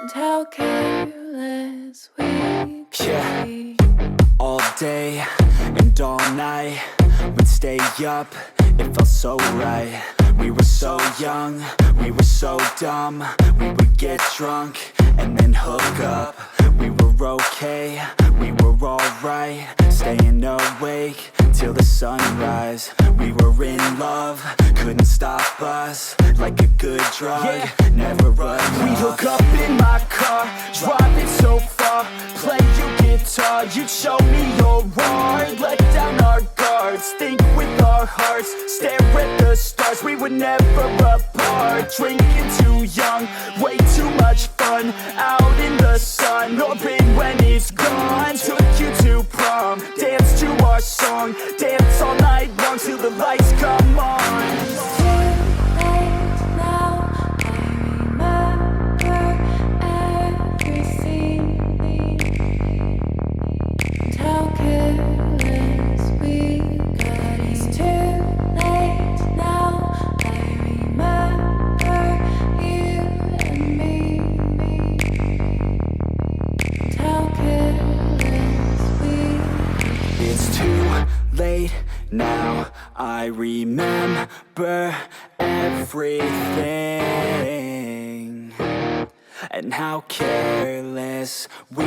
and how careless we could be. All day and all night, we'd stay up, it felt so right. We were so young, we were so dumb. We would get drunk and then hook up. We were okay, we were alright, staying awake till the sunrise. We were in love, couldn't stop us, like a good drug, never enough. We'd hook up in my car, driving so far, play you guitar, you'd show me your art, let down our guards, think with our hearts, stare at the stars. We were never apart, drinking too young, way too much fun, out in the sun, hoping when it's gone. Took you to prom, dance to our song, dance all night long till the lights come on. Late now, I remember everything, and how careless we